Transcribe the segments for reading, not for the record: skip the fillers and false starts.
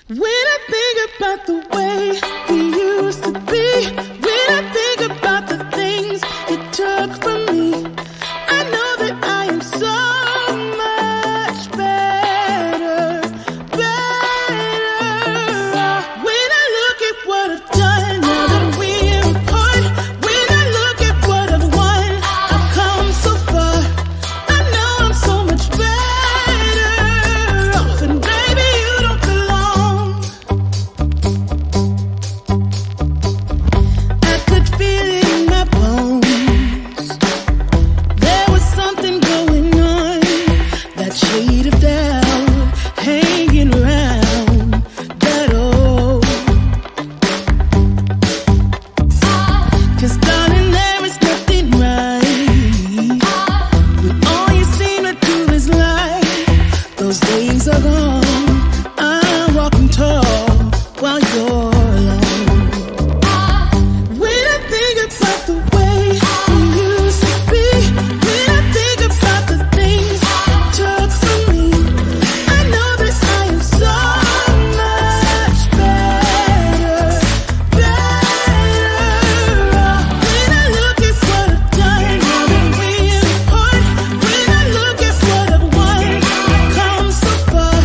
When I think about the way we used to be, when I think about the things you took from me, I know that I am so much better, better. When I look at what I've done, now that we're apart, when I look at what I've won, I've come so far. I know I'm so much better off, and baby, you don't belong. I could feel it in my bones. There was something going on, that shade of doubt hanging around that old. 'Cause darling, there is nothing right when all you seem to do is lie. Those days are gone. I'm walking tall while you're alone. When I think about the way we used to be, when I think about the things you took from me, I know that I am so much better, better. When I look at what I've done, now that we're apart, when I look at what I've won, I've come so far.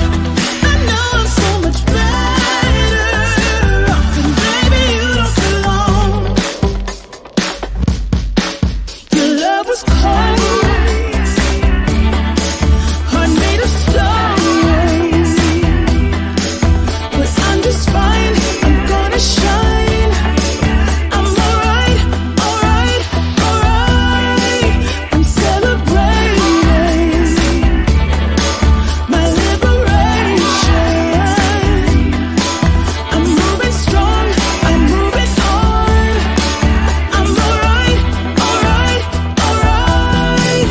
I know I'm so much better off, and baby, you don't belong. Your love was cold, heart made of stone, but I'm just fine. I'm gonna shine. I'm alright, alright, alright. I'm celebrating my liberation. I'm moving strong, I'm moving on. I'm alright, alright, alright.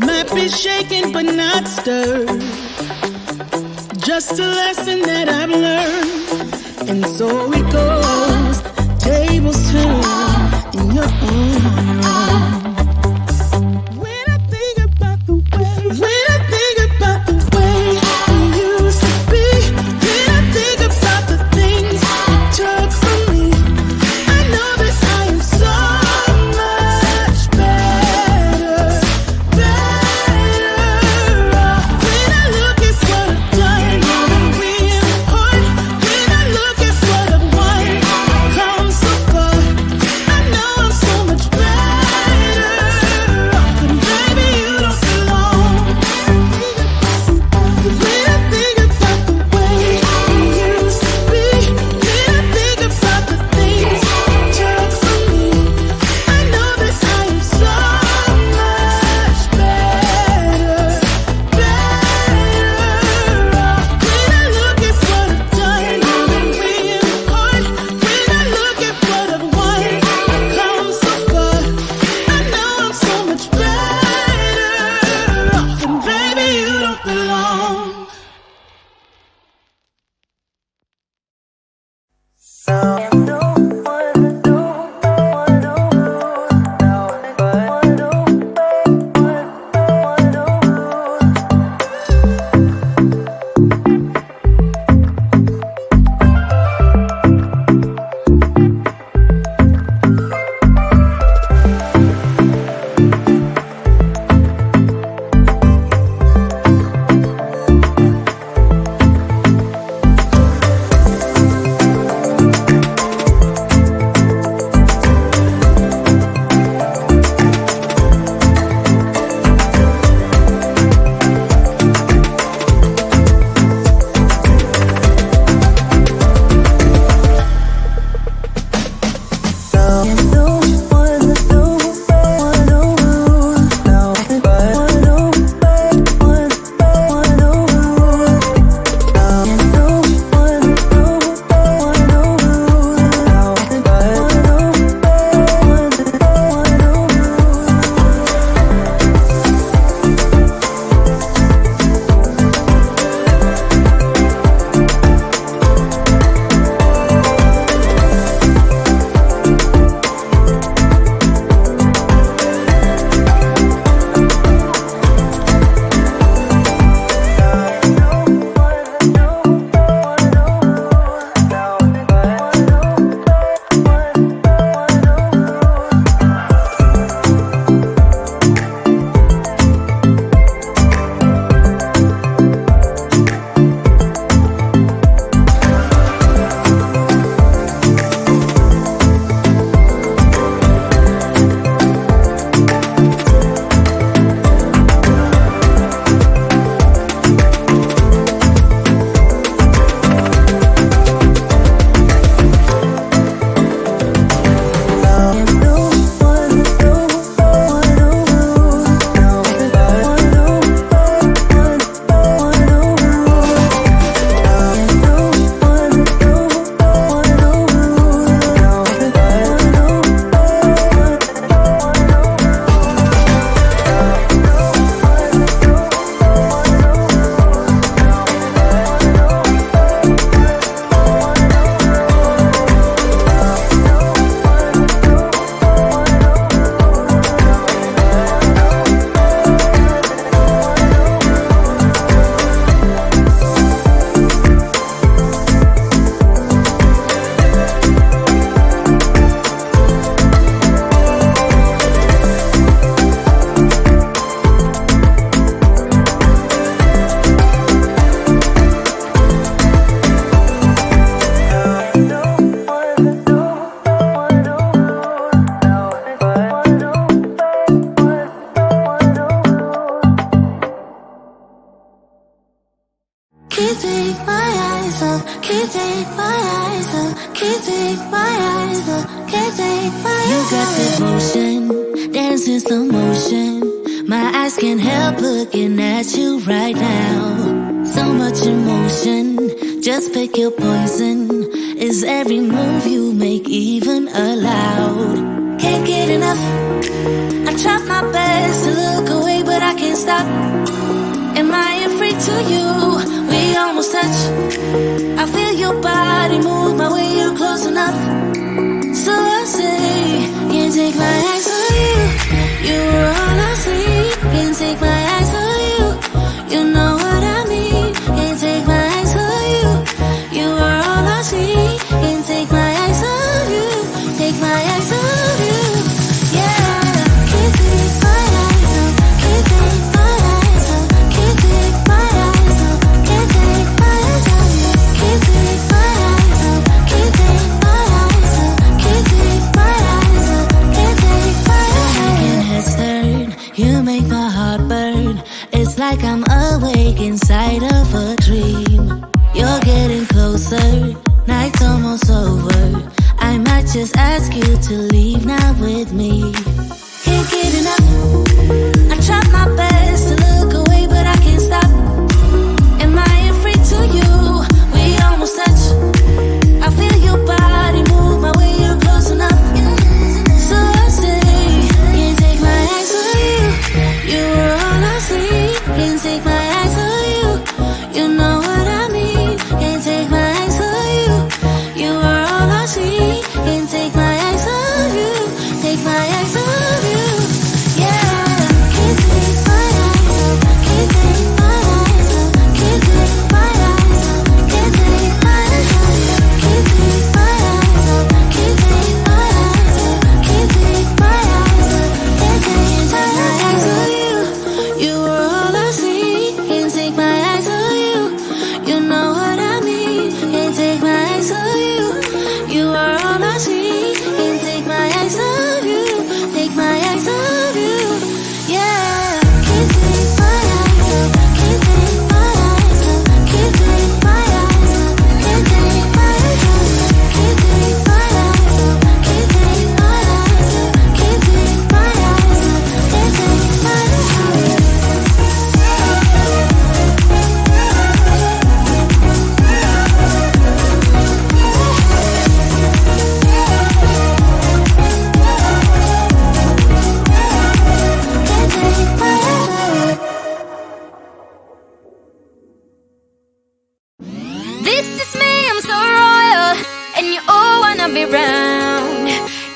Might be shaken but not stirred. Just a lesson that I've learned. And so it goes. Tables turn in your own. When I think about the way, when I think about the way we used to be, when I think about the things you took from me, I know that I am so much better, better. When I look at what I've done, now that we're apart, when I look at what I've won, I've come so far. I know I'm so much better Can't take my eyes off, can't take my eyes off, can't take my eyes off. You got that motion, dance in slow motion. My eyes can't help looking at you right now. So much emotion, just pick your poison. Is every move you make even allowed? Can't get enough, I try my best to look away but I can't stop. Am I afraid to you? We almost touch. I feel your body move my way, you're close enough. So I say, can't take my eyes on you. You were all I see. Can't take my eyes on you. You know what I mean. Can't take my eyes on you. You were all I see. Can't take my eyes on you. Take my eyes on you. Yeah. Can't take my eyes off. Can't take my eyes off. Can't take my eyes off. Can't take my eyes off you. Can't take my eyes off. Can't take my eyes off. Can't take my eyes off. Can't take my eyes off. Your head's turned, you make my heart burn. It's like I'm awake inside of a dream. You're getting closer, night's almost over. I might just ask you to leave now with me. Can't get enough, I try my best to look away but I can't stop. Am I afraid to you? We almost touch. I feel your body move my way, you're close enough. So I say, can't take my eyes on you. You were all I see. Can't take my eyes on you. You know what I mean. Can't take my eyes on you. You were all I see. Can't take my eyes on you. Take my eyes on you. Yeah. Can't take my eyes off. Can't take my eyes off. Can't take my eyes off. Can't take my eyes off you. Can't take my eyes off. Can't take my eyes off. Can't take my eyes off. Can't take my eyes on you. You were all I see. Can't take my eyes on you. You know what I mean. Can't take my eyes on you. You are all I see. Can't take my eyes on you. Take my eyes on you. Yeah. Can't take my eyes off. Can't take my eyes off. Can't take my eyes off. Can't take my eyes off. Can't take my eyes off. Can't take my eyes off. Can't take my eyes off. Can't take my eyes off. This is me, I'm so royal, and you all wanna be round.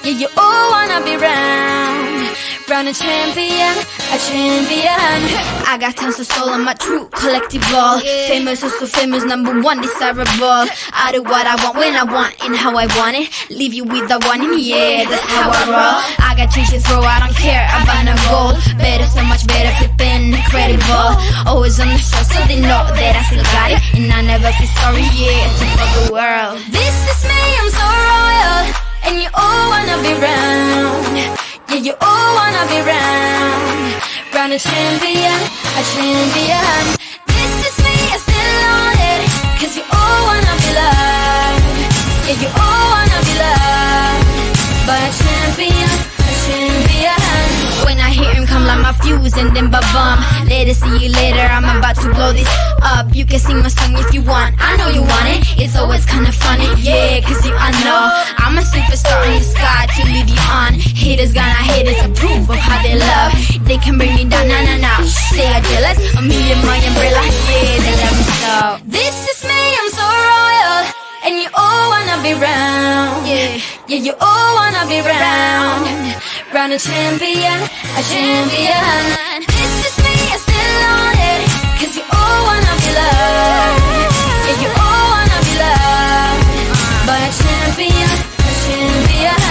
Yeah, you all wanna be round. Round a champion, a champion. I got tons of soul on my true collectible. Famous, also famous, number one, desirable. I do what I want, when I want, and how I want it. Leave you with the one, and yeah, that's how I roll. I got change to throw, I don't care about no gold. Better, so much better, flipping incredible. Always on the show, so they know that I still got it. And I never feel sorry, yeah, to the world. This is me, I'm so royal, and you all wanna be round. Yeah, you all wanna be round. Round a champion, a champion. This is me, I still on it. Cause you all wanna be loved. Yeah, you all wanna be loved. But a champion, a champion. When I hear him come like my fuse and then ba-bum. Later, see you later, I'm about to blow this up. You can sing my song if you want, I know you want it. It's always kinda funny, yeah, cause I know I'm a superstar in the sky to lead you on. Haters gonna hate us, approve of how they love. They can bring me down, nah, nah, nah. They are jealous of me and my umbrella, yeah, they love me so. This is me, I'm so royal, and you all wanna be round. Yeah, yeah, you all wanna be round. Round a champion, a champion. This is me, I still on it. Cause you all wanna be loved. Yeah, you all wanna be loved. But a champion, yeah.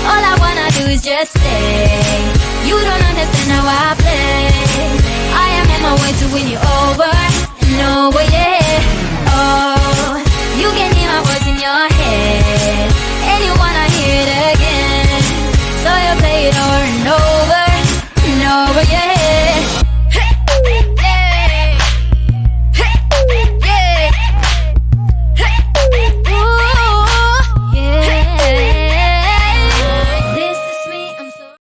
All I wanna do is just say, you don't understand how I play.